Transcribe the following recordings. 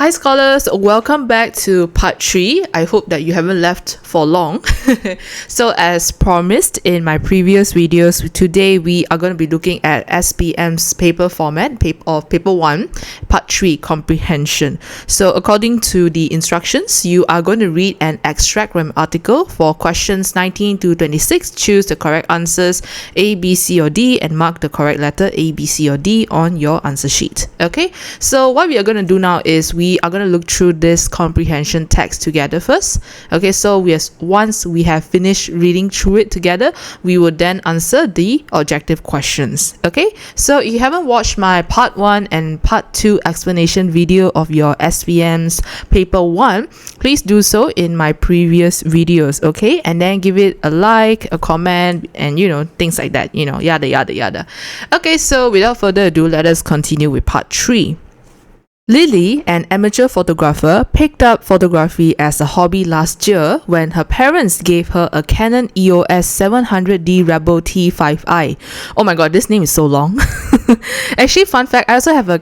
Hi scholars, welcome back to part 3. I hope that you haven't left for long. So as promised in my previous videos, today we are going to be looking at SPM's paper format of paper 1, part 3, comprehension. So according to the instructions, you are going to read and extract from an article for questions 19 to 26. Choose the correct answers A, B, C or D and mark the correct letter A, B, C or D on your answer sheet. Okay, so what we are going to do now is we are going to look through this comprehension text together first. Okay, so once we have finished reading through it together, we will then answer the objective questions. Okay, so if you haven't watched my part 1 and part 2 explanation video of your SPM's paper 1, please do so in my previous videos. Okay, and then give it a like, a comment, and things like that, yada yada yada. Okay, so without further ado, let us continue with part 3. Lily, an amateur photographer, picked up photography as a hobby last year when her parents gave her a Canon EOS 700D Rebel T5i. Oh my god, this name is so long. Actually, fun fact, I also have a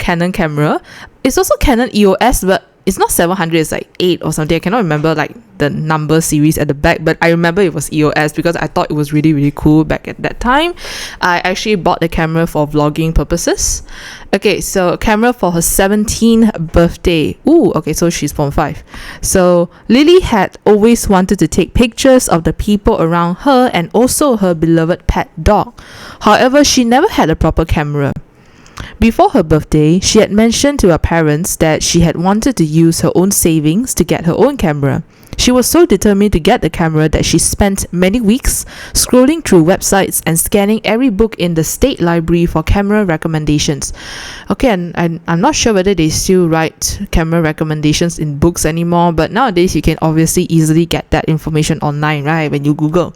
Canon camera. It's also Canon EOS, but it's not 700, it's like 8 or something. I cannot remember like the number series at the back, but I remember it was EOS because I thought it was really, really cool back at that time. I actually bought the camera for vlogging purposes. Okay, so camera for her 17th birthday. Ooh, okay, so she's form 5. So Lily had always wanted to take pictures of the people around her and also her beloved pet dog. However, she never had a proper camera. Before her birthday, she had mentioned to her parents that she had wanted to use her own savings to get her own camera. She was so determined to get the camera that she spent many weeks scrolling through websites and scanning every book in the state library for camera recommendations. Okay, and I'm not sure whether they still write camera recommendations in books anymore, but nowadays you can obviously easily get that information online, right, when you Google.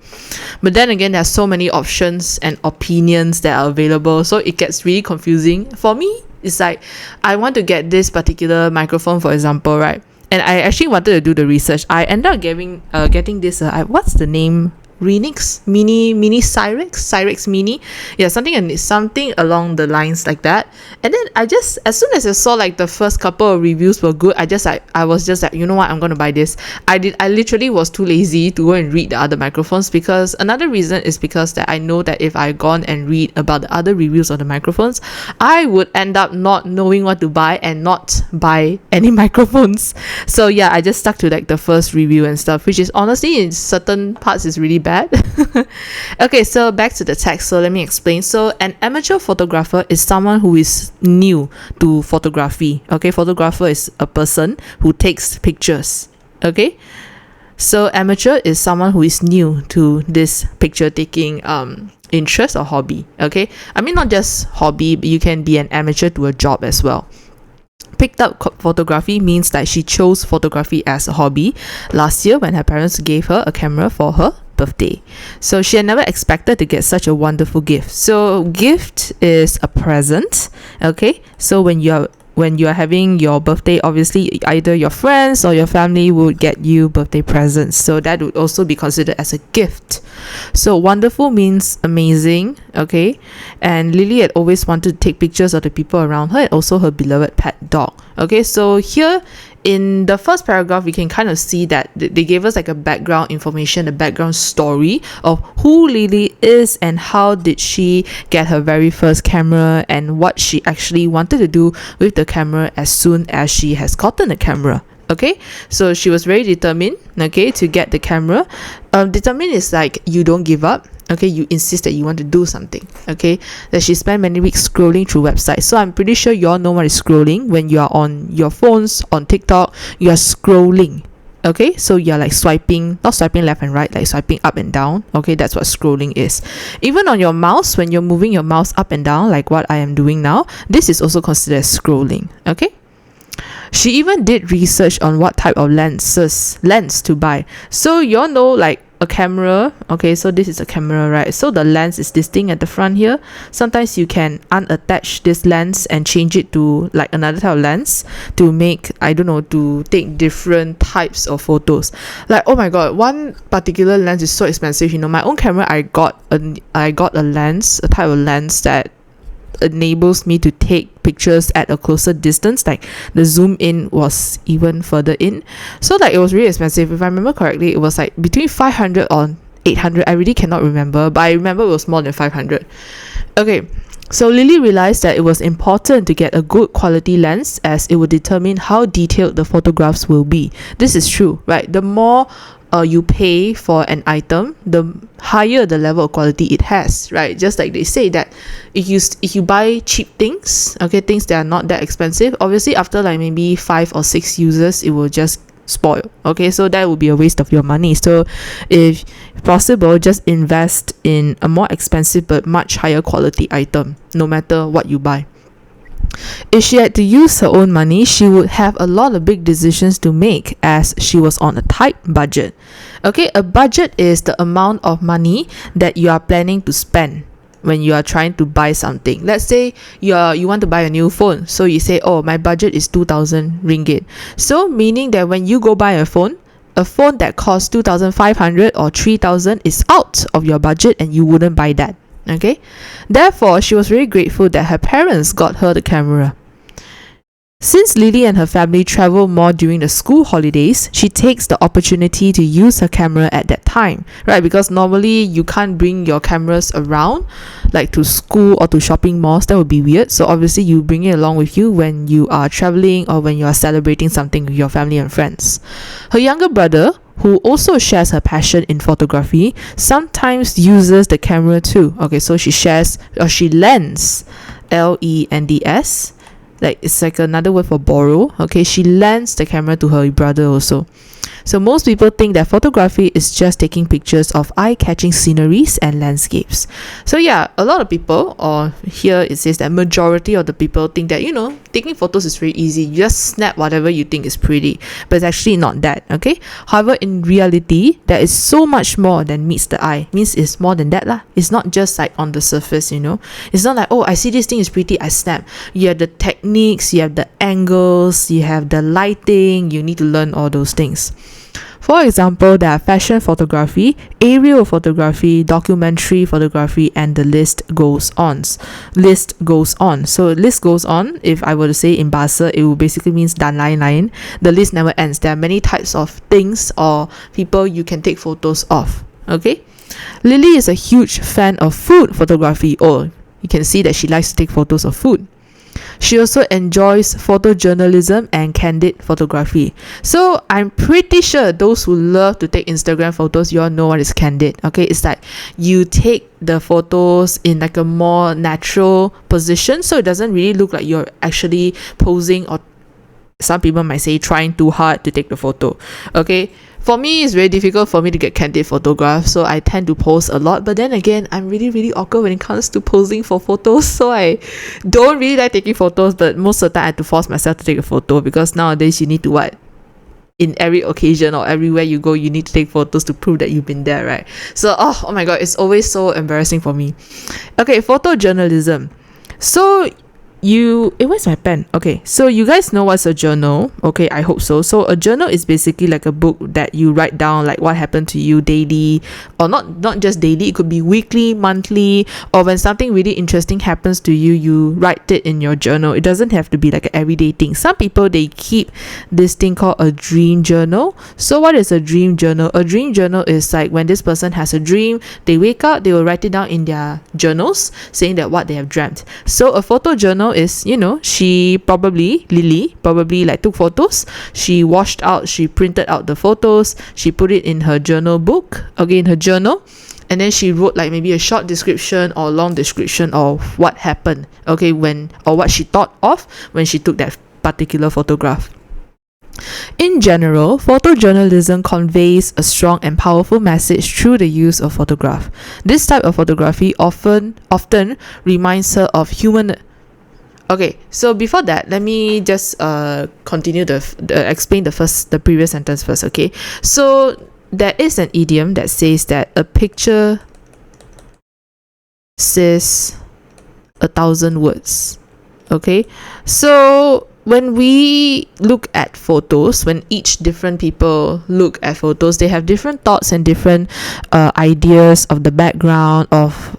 But then again, there's so many options and opinions that are available, so it gets really confusing. For me, it's like, I want to get this particular microphone, for example, right? And I actually wanted to do the research. I ended up getting this, what's the name? Renix Mini Cyrex Mini. Yeah, something along the lines like that. And then as soon as I saw like the first couple of reviews were good, I was just like, you know what, I'm gonna buy this. I literally was too lazy to go and read the other microphones, because another reason is because that I know that if I gone and read about the other reviews of the microphones, I would end up not knowing what to buy and not buy any microphones. So yeah, I just stuck to like the first review and stuff, which is honestly in certain parts is really bad. Okay, so back to the text. So let me explain. So an amateur photographer is someone who is new to photography. Okay, photographer is a person who takes pictures. Okay, so amateur is someone who is new to this picture taking interest or hobby. Okay, I mean not just hobby, but you can be an amateur to a job as well. Picked up photography means that she chose photography as a hobby last year when her parents gave her a camera for her birthday. So she had never expected to get such a wonderful gift. So gift is a present. Okay, so when you are having your birthday, obviously either your friends or your family would get you birthday presents, so that would also be considered as a gift. So wonderful means amazing. Okay, and Lily had always wanted to take pictures of the people around her and also her beloved pet dog. Okay, so here in the first paragraph, we can kind of see that they gave us like a background information, a background story of who Lily is and how did she get her very first camera and what she actually wanted to do with the camera as soon as she has gotten a camera. Okay, so she was very determined, okay, to get the camera. Determined is like you don't give up. Okay, you insist that you want to do something. Okay, that she spent many weeks scrolling through websites. So I'm pretty sure you all know what is scrolling. When you are on your phones, on TikTok, you are scrolling. Okay, so you're like swiping, not swiping left and right, like swiping up and down. Okay, that's what scrolling is. Even on your mouse, when you're moving your mouse up and down, like what I am doing now, this is also considered scrolling. Okay, she even did research on what type of lens to buy. So you all know like a camera. Okay, so this is a camera, right? So the lens is this thing at the front here. Sometimes you can unattach this lens and change it to like another type of lens to make, I don't know, to take different types of photos. Like, oh my god, one particular lens is so expensive. My own camera, I got a lens, a type of lens that enables me to take pictures at a closer distance. Like the zoom in was even further in. So like it was really expensive. If I remember correctly, it was like between 500 or 800. I really cannot remember, but I remember it was more than 500. Okay. So Lily realized that it was important to get a good quality lens as it would determine how detailed the photographs will be. This is true, right? The more you pay for an item, the higher the level of quality it has, right? Just like they say that if you buy cheap things, okay, things that are not that expensive, obviously after like maybe 5 or 6 uses, it will just spoil. Okay, so that would be a waste of your money. So if possible, just invest in a more expensive but much higher quality item, no matter what you buy. If she had to use her own money, she would have a lot of big decisions to make as she was on a tight budget. Okay, a budget is the amount of money that you are planning to spend when you are trying to buy something. Let's say you want to buy a new phone. So you say, oh, my budget is 2,000 ringgit. So meaning that when you go buy a phone that costs 2,500 or 3,000 is out of your budget and you wouldn't buy that. Okay, therefore she was very grateful that her parents got her the camera. Since Lily and her family travel more during the school holidays, she takes the opportunity to use her camera at that time, right? Because normally you can't bring your cameras around, like to school or to shopping malls. That would be weird. So obviously you bring it along with you when you are traveling or when you are celebrating something with your family and friends. Her younger brother, who also shares her passion in photography, sometimes uses the camera too. Okay, so she lends, L-E-N-D-S. Like it's like another word for borrow. Okay, she lends the camera to her brother also. So most people think that photography is just taking pictures of eye-catching sceneries and landscapes. So yeah, a lot of people, or here it says that majority of the people think that, taking photos is very easy. You just snap whatever you think is pretty. But it's actually not that, okay? However, in reality, there is so much more than meets the eye. Means it's more than that lah. It's not just like on the surface, It's not like, oh, I see this thing is pretty, I snap. You have the techniques, you have the angles, you have the lighting. You need to learn all those things. For example, there are fashion photography, aerial photography, documentary photography, and the list goes on. So list goes on. If I were to say in Bahasa, it would basically means dan lain-lain. The list never ends. There are many types of things or people you can take photos of. Okay? Lily is a huge fan of food photography. Oh, you can see that she likes to take photos of food. She also enjoys photojournalism and candid photography. So I'm pretty sure those who love to take Instagram photos, you all know what is candid. Okay, it's like you take the photos in like a more natural position, so it doesn't really look like you're actually posing, or some people might say trying too hard to take the photo. Okay, for me, it's very difficult for me to get candid photographs, so I tend to pose a lot. But then again, I'm really, really awkward when it comes to posing for photos, so I don't really like taking photos. But most of the time, I have to force myself to take a photo, because nowadays you need to in every occasion or everywhere you go, you need to take photos to prove that you've been there, right? So, oh my god, it's always so embarrassing for me. Okay, photojournalism. So where's my pen? Okay, so you guys know what's a journal? Okay, I hope so. So a journal is basically like a book that you write down like what happened to you daily, or not just daily, it could be weekly, monthly, or when something really interesting happens to you, you write it in your journal. It doesn't have to be like an everyday thing. Some people, they keep this thing called a dream journal. So what is a dream journal? A dream journal is like when this person has a dream, they wake up, they will write it down in their journals, saying that what they have dreamt. So a photo journal is, Lily probably like took photos, she washed out, she printed out the photos, she put it in her journal book, okay, in her journal, and then she wrote like maybe a short description or long description of what happened, okay, or what she thought of when she took that particular photograph. In general, photojournalism conveys a strong and powerful message through the use of photograph. This type of photography often reminds her of human. Okay, so before that, let me just continue explain the previous sentence first. Okay, so there is an idiom that says that a picture says 1,000 words. Okay, so when we look at photos, when each different people look at photos, they have different thoughts and different ideas of the background of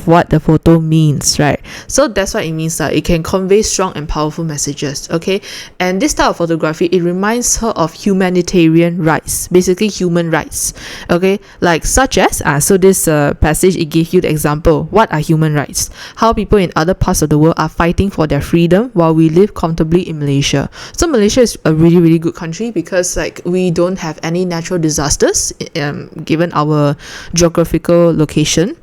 what the photo means, right? So that's what it means that it can convey strong and powerful messages, okay? And this type of photography, it reminds her of humanitarian rights, basically human rights, okay? Like such as, so this passage, it gave you the example. What are human rights? How people in other parts of the world are fighting for their freedom while we live comfortably in Malaysia. So Malaysia is a really, really good country because like we don't have any natural disasters given our geographical location.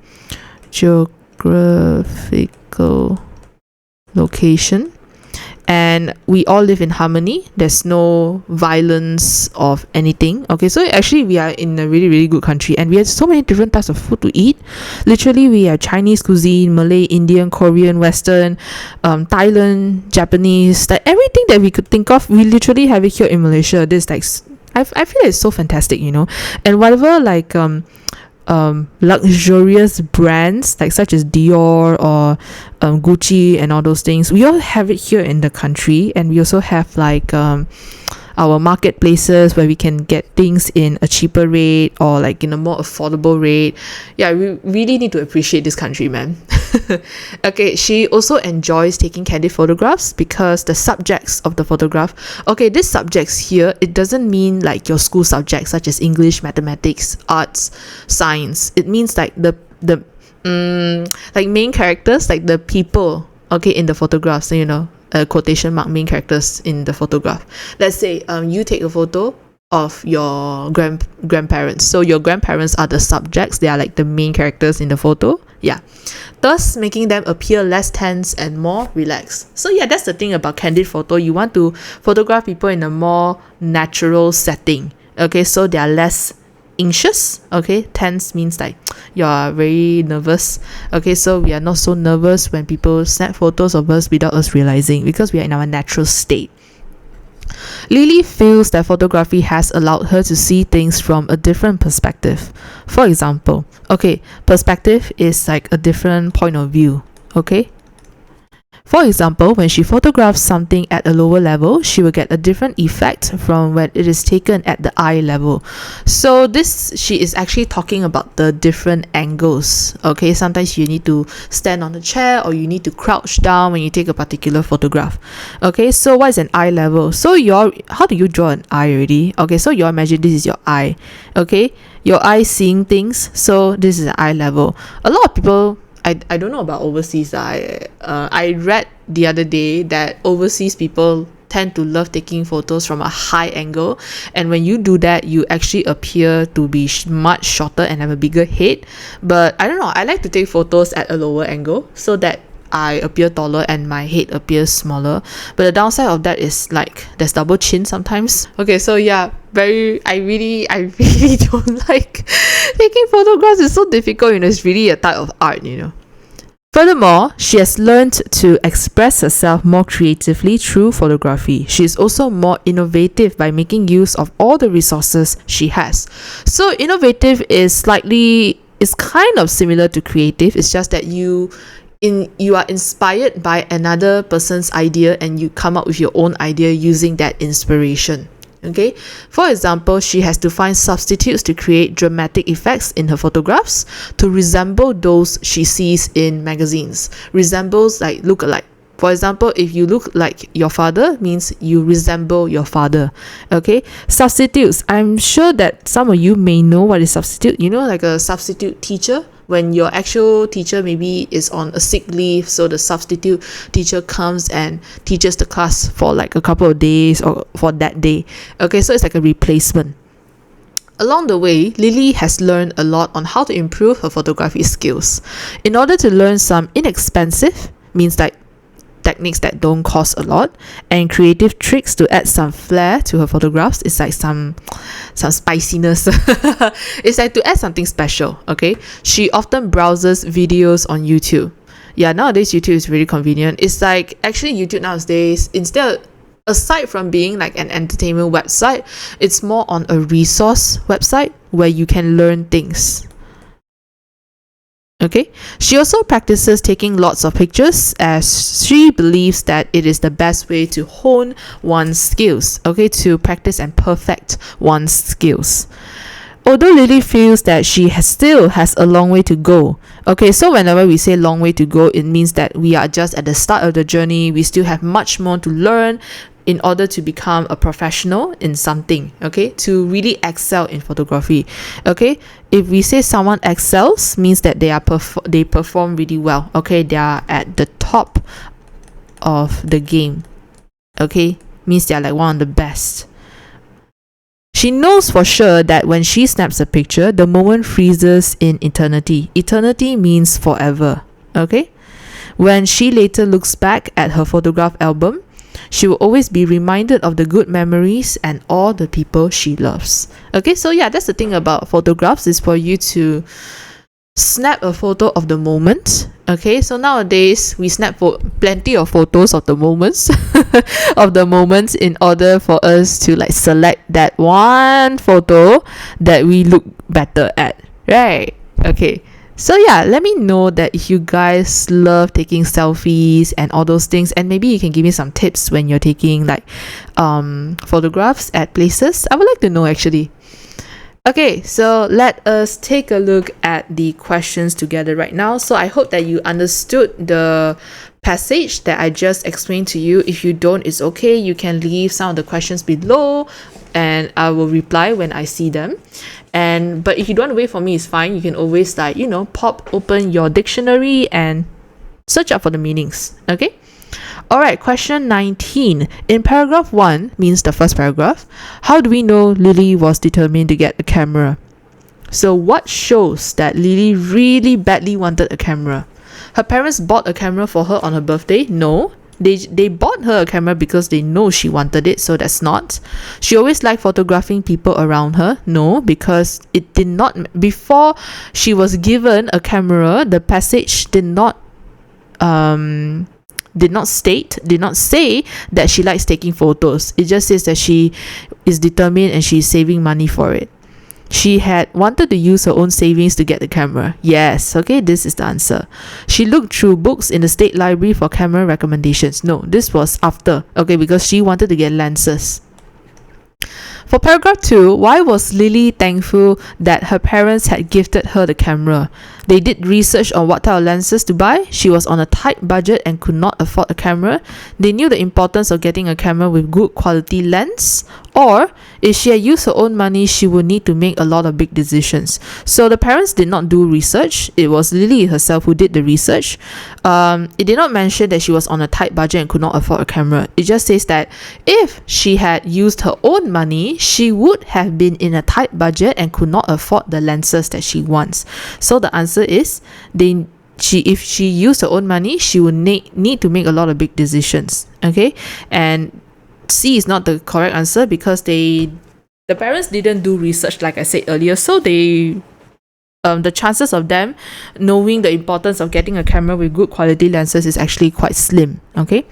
And we all live in harmony. There's no violence of anything. Okay, so actually we are in a really, really good country, and we have so many different types of food to eat. Literally, we have Chinese cuisine, Malay, Indian, Korean, Western, Thailand, Japanese, like everything that we could think of, we literally have it here in Malaysia. This like I feel it's so fantastic, you know. And whatever like luxurious brands like such as Dior or Gucci and all those things, we all have it here in the country. And we also have like our marketplaces where we can get things in a cheaper rate or like in a more affordable rate. Yeah, we really need to appreciate this country, man. Okay, she also enjoys taking candid photographs because the subjects of the photograph, okay, these subjects here, it doesn't mean like your school subjects such as English, mathematics, arts, science. It means like the like main characters, like the people, okay, in the photographs. So, you know, quotation mark main characters in the photograph. Let's say you take a photo of your grandparents. So your grandparents are the subjects. They are like the main characters in the photo. Yeah, thus making them appear less tense and more relaxed. So yeah, that's the thing about candid photo. You want to photograph people in a more natural setting. Okay, so they are less anxious. Okay, tense means like you are very nervous. Okay, so we are not so nervous when people snap photos of us without us realizing, because we are in our natural state. Lily feels that photography has allowed her to see things from a different perspective. For example, okay, perspective is like a different point of view. Okay, for example, when she photographs something at a lower level, she will get a different effect from when it is taken at the eye level. So this, she is actually talking about the different angles. Okay, sometimes you need to stand on the chair or you need to crouch down when you take a particular photograph. Okay, so what is an eye level? So how do you draw an eye already? Okay, so you imagine this is your eye. Okay, your eye seeing things. So this is an eye level. A lot of people, I don't know about overseas. I read the other day that overseas people tend to love taking photos from a high angle, and when you do that, you actually appear to be much shorter and have a bigger head. But I don't know, I like to take photos at a lower angle so that I appear taller and my head appears smaller. But the downside of that is like there's double chin sometimes. Okay, so yeah, I really don't like taking photographs. It's so difficult, you know. It's really a type of art, you know. Furthermore, she has learned to express herself more creatively through photography. She is also more innovative by making use of all the resources she has. So innovative is kind of similar to creative. It's just that you are inspired by another person's idea and you come up with your own idea using that inspiration. Okay, for example, she has to find substitutes to create dramatic effects in her photographs to resemble those she sees in magazines. Resembles like look alike. For example, if you look like your father, means you resemble your father. Okay, substitutes. I'm sure that some of you may know what is substitute. You know, like a substitute teacher. When your actual teacher maybe is on a sick leave, so the substitute teacher comes and teaches the class for like a couple of days or for that day. Okay, so it's like a replacement. Along the way, Lily has learned a lot on how to improve her photography skills. In order to learn some inexpensive, means like techniques that don't cost a lot, and creative tricks to add some flair to her photographs, it's like some spiciness. It's like to add something special. Okay, she often browses videos on YouTube. Yeah, nowadays YouTube is really convenient. It's like actually YouTube nowadays, aside from being like an entertainment website, it's more on a resource website where you can learn things. Okay, she also practices taking lots of pictures as she believes that it is the best way to hone one's skills, okay, to practice and perfect one's skills. Although Lily feels that she still has a long way to go. Okay, so whenever we say long way to go, it means that we are just at the start of the journey. We still have much more to learn in order to become a professional in something, okay, to really excel in photography. Okay, if we say someone excels, means that they perform really well. Okay, they are at the top of the game. Okay, means they are like one of the best. She knows for sure that when she snaps a picture, the moment freezes in eternity. Eternity means forever. Okay, when she later looks back at her photograph album, she will always be reminded of the good memories and all the people she loves. Okay, so yeah, that's the thing about photographs, is for you to snap a photo of the moment. Okay, so nowadays we snap plenty of photos of the moments in order for us to like select that one photo that we look better at, right? Okay, so yeah, let me know that if you guys love taking selfies and all those things, and maybe you can give me some tips when you're taking like photographs at places. I would like to know actually. Okay, so let us take a look at the questions together right now. So I hope that you understood the passage that I just explained to you. If you don't, it's okay. You can leave some of the questions below and I will reply when I see them. But if you don't want to wait for me, it's fine. You can always like, pop open your dictionary and search up for the meanings. Okay? Alright, question 19. In paragraph 1, means the first paragraph, how do we know Lily was determined to get a camera? So what shows that Lily really badly wanted a camera? Her parents bought a camera for her on her birthday? No. They bought her a camera because they know she wanted it, so that's not. She always liked photographing people around her? No, because it did not. Before she was given a camera, the passage did not say that she likes taking photos. It just says that she is determined and she's saving money for it. She had wanted to use her own savings to get the camera. Yes, okay, this is the answer. She looked through books in the state library for camera recommendations. No, this was after, okay, because she wanted to get lenses. For paragraph 2, why was Lily thankful that her parents had gifted her the camera? They did research on what type of lenses to buy. She was on a tight budget and could not afford a camera. They knew the importance of getting a camera with good quality lens. Or, if she had used her own money, she would need to make a lot of big decisions. So the parents did not do research. It was Lily herself who did the research. It did not mention that she was on a tight budget and could not afford a camera. It just says that if she had used her own money, she would have been in a tight budget and could not afford the lenses that she wants. So the answer is, if she used her own money, she would need to make a lot of big decisions. Okay, and C is not the correct answer because the parents didn't do research, like I said earlier, so the chances of them knowing the importance of getting a camera with good quality lenses is actually quite slim. Okay,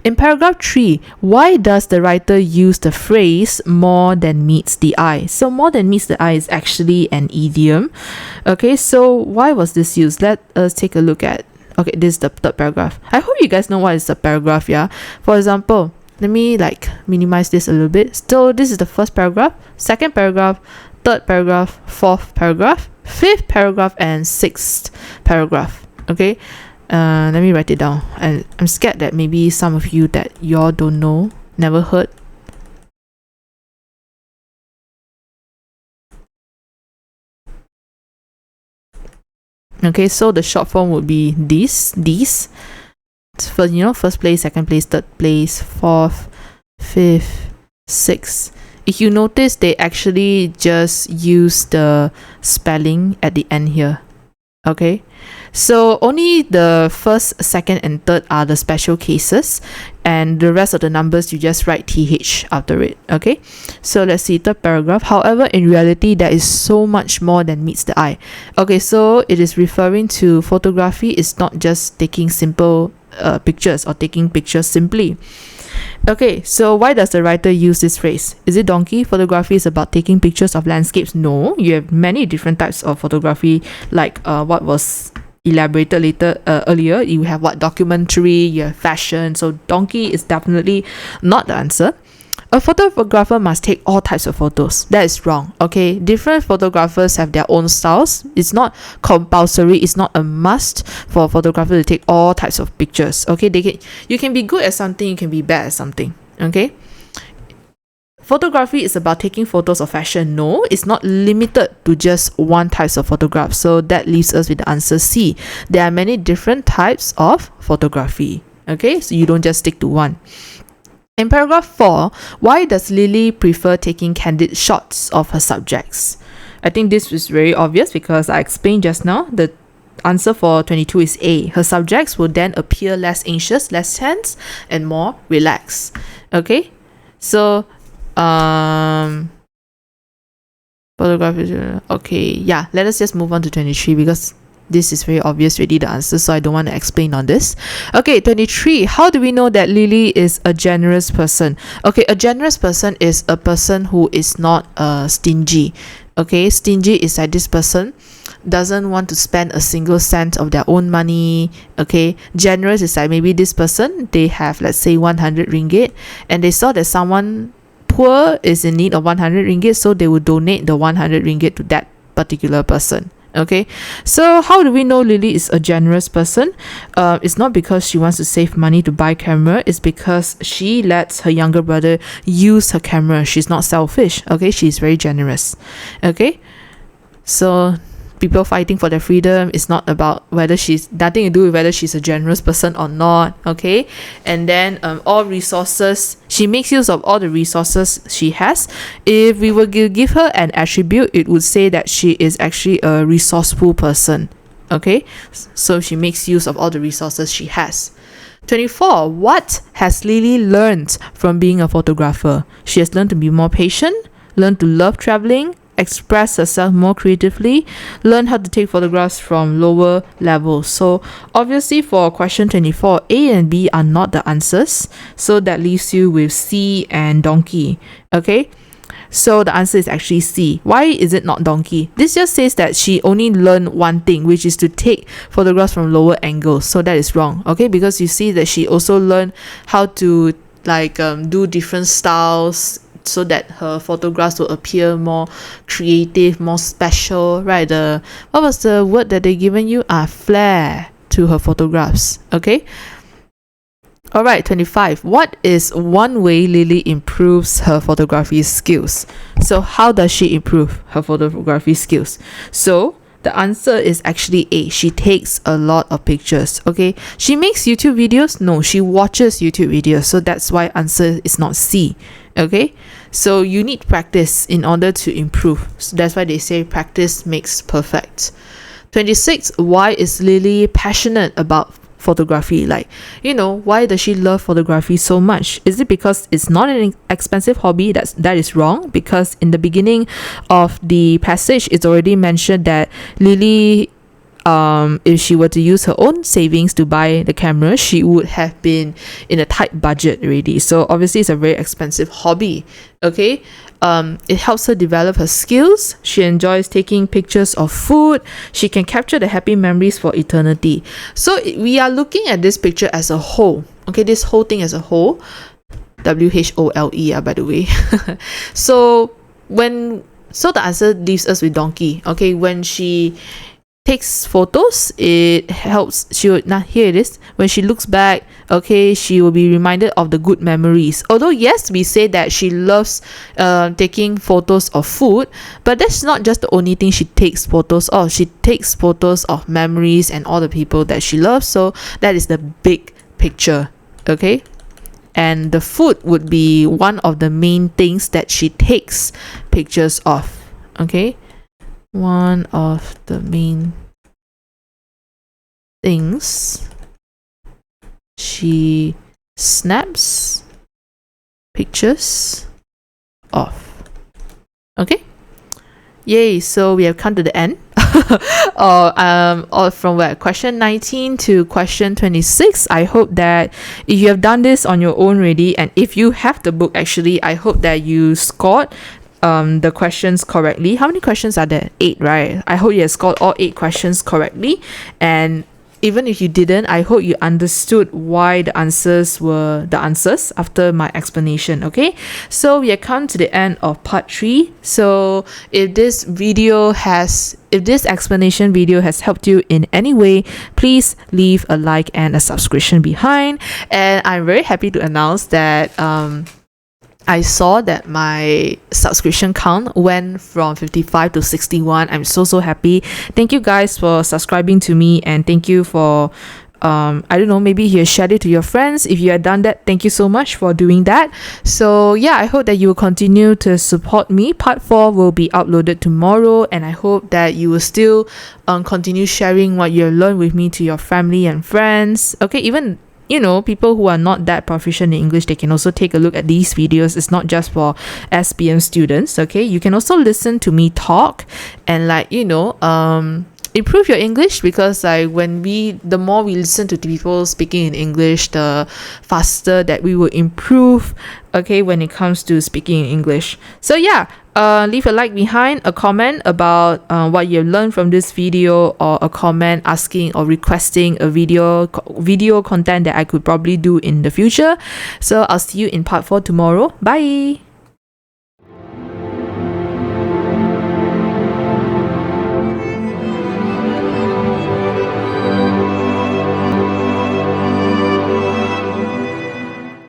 in paragraph 3, why does the writer use the phrase more than meets the eye? So more than meets the eye is actually an idiom. Okay, so why was this used? Let us take a look at, okay, this is the third paragraph. I hope you guys know what is the paragraph. Yeah, for example, let me like minimize this a little bit. So this is the first paragraph, second paragraph, third paragraph, fourth paragraph, fifth paragraph, and sixth paragraph. Okay, let me write it down. And I'm scared that maybe some of you that y'all don't know, never heard. Okay, so the short form would be these. First place, second place, third place, fourth, fifth, sixth. If you notice, they actually just use the spelling at the end here. Okay, so only the first, second, and third are the special cases, and the rest of the numbers you just write TH after it. Okay, so let's see third paragraph. However, in reality, there is so much more than meets the eye. Okay, so it is referring to photography is not just taking simple pictures or taking pictures simply. Okay, so why does the writer use this phrase? Is it donkey? Photography is about taking pictures of landscapes? No, you have many different types of photography, like what was elaborated earlier. You have what? Documentary, you have fashion. So donkey is definitely not the answer. A photographer must take all types of photos. That is wrong. Okay, different photographers have their own styles. It's not compulsory. It's not a must for a photographer to take all types of pictures. Okay, you can be good at something, you can be bad at something. Okay. Photography is about taking photos of fashion. No, it's not limited to just one type of photograph. So that leaves us with the answer C. There are many different types of photography. Okay, so you don't just stick to one. In paragraph 4, why does Lily prefer taking candid shots of her subjects? I think this is very obvious because I explained just now. The answer for 22 is A. Her subjects will then appear less anxious, less tense, and more relaxed. Okay, so photography. Okay, yeah, let us just move on to 23 because this is very obvious already, the answer, so I don't want to explain on this. Okay, 23. How do we know that Lily is a generous person? Okay, a generous person is a person who is not stingy. Okay, stingy is like this person doesn't want to spend a single cent of their own money. Okay, generous is like maybe this person, they have, let's say, 100 ringgit and they saw that someone poor is in need of 100 ringgit, so they would donate the 100 ringgit to that particular person. Okay, so how do we know Lily is a generous person? It's not because she wants to save money to buy camera. It's because she lets her younger brother use her camera. She's not selfish. Okay, she's very generous. Okay, so people fighting for their freedom is not about whether she's nothing to do with whether she's a generous person or not. Okay, and then all resources, she makes use of all the resources she has. If we were to give her an attribute, it would say that she is actually a resourceful person. Okay, so she makes use of all the resources she has. 24. What has Lily learned from being a photographer? She has learned to be more patient, learned to love traveling, express herself more creatively, learn how to take photographs from lower levels. So obviously for question 24, A and B are not the answers, so that leaves you with C and donkey. Okay, so the answer is actually C. Why is it not donkey? This just says that she only learned one thing, which is to take photographs from lower angles. So that is wrong. Okay, because you see that she also learned how to do different styles so that her photographs will appear more creative, more special, right? What was the word that they given you? Flair to her photographs. Okay. All right, 25. What is one way Lily improves her photography skills? So how does she improve her photography skills? So the answer is actually A. She takes a lot of pictures. Okay, she makes YouTube videos? No, she watches YouTube videos. So that's why answer is not C. Okay, so you need practice in order to improve. So that's why they say practice makes perfect. 26. Why is Lily passionate about photography? Why does she love photography so much? Is it because it's not an expensive hobby? That is wrong, because in the beginning of the passage it's already mentioned that Lily, if she were to use her own savings to buy the camera, she would have been in a tight budget already. So obviously it's a very expensive hobby. Okay, it helps her develop her skills. She enjoys taking pictures of food. She can capture the happy memories for eternity. So we are looking at this picture as a whole. Okay, this whole thing as a whole. WHOLE, by the way. So the answer leaves us with donkey. Okay, when she takes photos, it helps. Here it is. When she looks back, okay, she will be reminded of the good memories. Although yes, we say that she loves taking photos of food, but that's not just the only thing she takes photos of. She takes photos of memories and all the people that she loves. So that is the big picture. Okay, and the food would be one of the main things that she takes pictures of. Okay, one of the main things she snaps pictures of. Okay, yay, so we have come to the end. Or from where? Question 19 to question 26. I hope that if you have done this on your own already, and if you have the book actually, I hope that you scored the questions correctly. How many questions are there? 8, right? I hope you have scored all 8 questions correctly. And even if you didn't, I hope you understood why the answers were the answers after my explanation, okay? So we have come to the end of part 3. So if this explanation video has helped you in any way, please leave a like and a subscription behind. And I'm very happy to announce that I saw that my subscription count went from 55 to 61. I'm so happy. Thank you guys for subscribing to me, and thank you for I don't know, maybe you shared it to your friends. If you had done that, thank you so much for doing that. So yeah, I hope that you will continue to support me. Part 4 will be uploaded tomorrow, and I hope that you will still continue sharing what you learned with me to your family and friends. Okay, even people who are not that proficient in English, they can also take a look at these videos. It's not just for SPM students, okay? You can also listen to me talk and improve your English, because the more we listen to people speaking in English, the faster that we will improve, okay, when it comes to speaking in English. So yeah, leave a like behind, a comment about what you've learned from this video, or a comment asking or requesting a video content that I could probably do in the future. So I'll see you in part 4 tomorrow. Bye.